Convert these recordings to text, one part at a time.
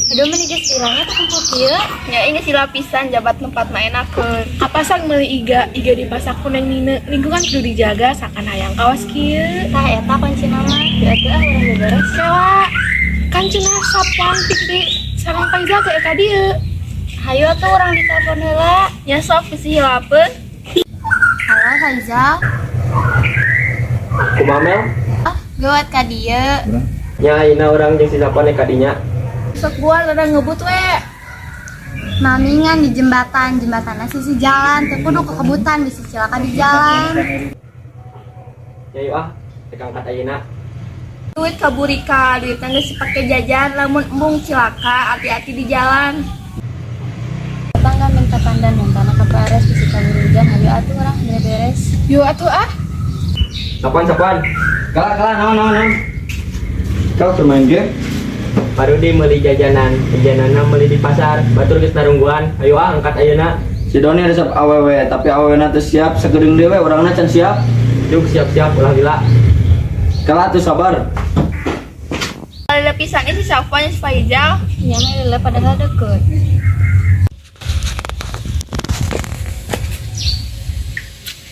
Aduh menigas irangnya tuh kumpul kieu. Ya ini si lapisan jabat tempat main enakeun. Apa sang meuli iga dipasak kuneng nina lingkungan kudu dijaga sakan hayang kawas kieu. Tah eta kunci nama. Ya teh urang beberes. Sewa kan cenah sapan pikri sareng Faizal ke eka dieu. Hayu tuh orang di telepon heula. Nya sok si hilapeun. Halo Faizal. Kumamel Gawat ka dieu. nya ayeuna urang jeung si sapone ka dinya. Sok gua rada ngebut we. Mamingan di jembatanna sisi jalan, teu kudu kekebutan bisa cilaka di jalan. Ya yuk tekan kat ayeuna. Duit kaburika, duitnya geus dipake jajan, lamun embung cilaka, hati-hati di jalan. Tetangga minta pandan mentana kepares bisa kabur hujan, hayu atuh urang beres. Yuk atuh Sapan. Kala naon. Kau bermain game? Parudi meuli jajananna meuli di pasar, batur geus narungguan. Ayo angkat ayeuna. Si Doni resep awewe, tapi awewena teu siap, sageudeung dewe urangna can siap. Juk siap-siap ulah lila. Kala atuh sabar. Ada pisannya si Safwan si Faizal. Nya mah leuleuk padahal deukeut.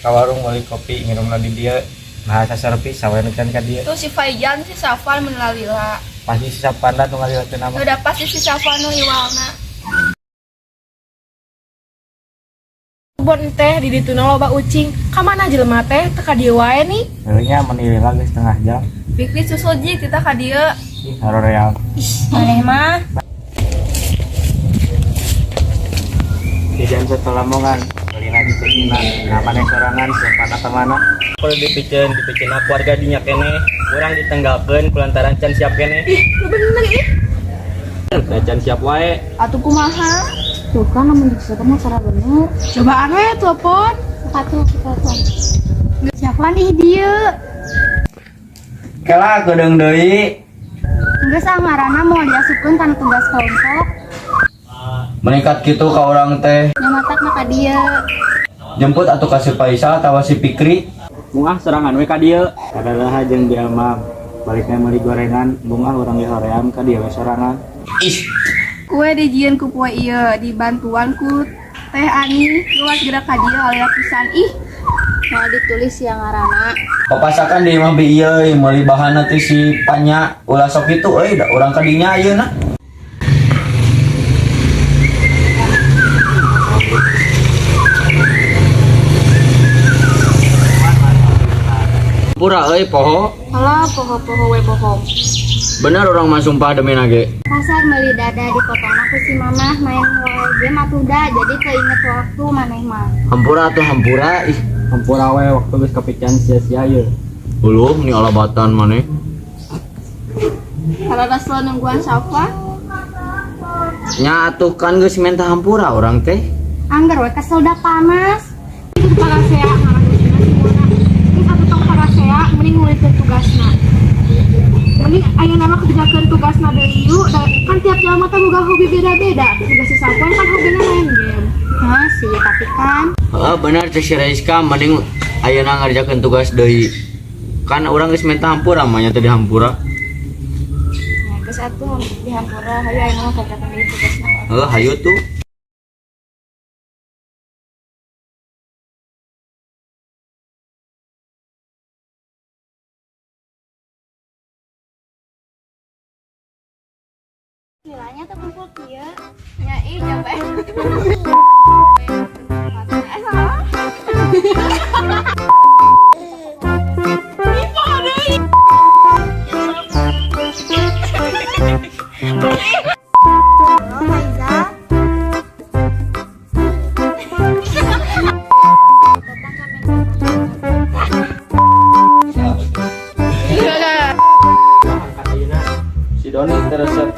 Ka warung meuli kopi nginumna di dieu. Bahasa servis sawe nu can ka dieu. Tuh si Faizal si Safwan menelalila. Pasti si Sapanda nu ngaliwatkeun nama. Udah pasti si Safwan nu hiwalna. Bon teh di dituna loba ucing. Ka mana jelema teh teu ka dieu wae ni. Heuleunya menilai lagi setengah jam. Fikri susul jik kita ka dieu. Ih, haroreal. Maneh mah Jajan setelah Lamongan. Belina di Pecinan. Namanya sorangan siapa temana. Perlu dipikeun keluarga dinya kene. Urang ditenggalkeun kulantaran can siap kene. Lu bener ih. Da can siap wae. Atuh kumaha? tuh kan namun dikisahkan mah cara bener. Cobaan we telepon. Atuh kita tuh. Siapa nih dia? Kala kudeung deui. Geus ngaranna mau diasupkeun kana tugas kelompok. Meningkat kitu ka urang teh. Nyamatak mah ka dia. Jemput atuh ka si Faisal tawa si Fikri. Mungah serangan we ka dieu. Kadalaha jeung dia mah baliknya meuli gorengan, bunga urang di hoream ka dieu we sorangan. Ih, Kue dijieun ku poe ieu dibantuan ku Teh Ani luas gerak ka dieu oleh lapisan ih. Mau ditulis yang ngaranna. papasakan di imah bi ieu meuli bahanna teh si Panya ulah sok kitu euy da urang ka dinya ayeuna. Pura euy poho. Alah poho-poho we bohong. Bener orang mah sumpah demi nage. Pasar meuli dada di kotana ku si mamah main game atuh da jadi keinget waktu maneh mah. Hampura tuh hampura ih. Hampura we waktu geus kapican sia-sia ieu. Uluh ni alabatan maneh. Kalau raslo nungguan Safa, Nya atuh kan geus minta hampura orang teh. Angger we kesel da panas. parasea ngarang di sini semuanya. Geus atuh tong parasea mending ngulitkeun tugasna. Mending ayeuna mah kerjakeun tugasna deui yuk. Kan tiap jalma teh boga hobi beda-beda. Tugas si Safa kan hobina main game. Nah sih tapi kan Heeh bener teh si Rizka mending ayeuna ngarjakeun tugas deui. Kan urang geus minta hampura mah nya teh dihampura. Ya geus atuh dihampura hayu ayeuna mah kerjakeun deui tugasna. Heuh hayu tuh. nilainya tuh kumpul kieu. Ya ih jabe. Halo Faizal. Angkat ayeuna. Si Doni teresep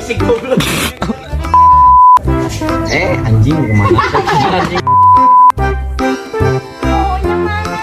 si goblok. Anjing kemana? Anjing. Maunya mana?